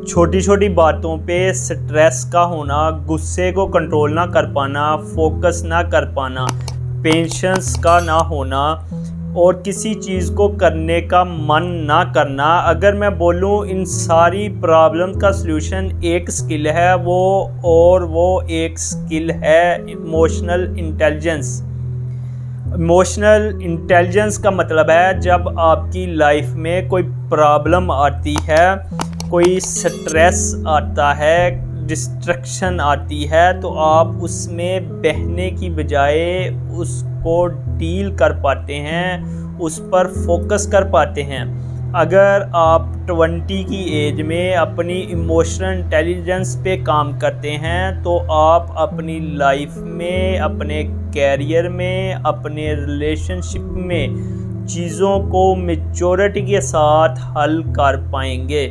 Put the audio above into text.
छोटी छोटी बातों पे स्ट्रेस का होना, गुस्से को कंट्रोल ना कर पाना, फोकस ना कर पाना, पेशेंस का ना होना और किसी चीज़ को करने का मन ना करना। अगर मैं बोलूँ इन सारी प्रॉब्लम का सलूशन एक स्किल है वो एक स्किल है इमोशनल इंटेलिजेंस। इमोशनल इंटेलिजेंस का मतलब है जब आपकी लाइफ में कोई प्रॉब्लम आती है, कोई स्ट्रेस आता है, डिस्ट्रैक्शन आती है, तो आप उसमें बहने की बजाय उसको डील कर पाते हैं, उस पर फोकस कर पाते हैं। अगर आप 20 की एज में अपनी इमोशनल इंटेलिजेंस पे काम करते हैं तो आप अपनी लाइफ में, अपने कैरियर में, अपने रिलेशनशिप में चीज़ों को मैच्योरिटी के साथ हल कर पाएंगे।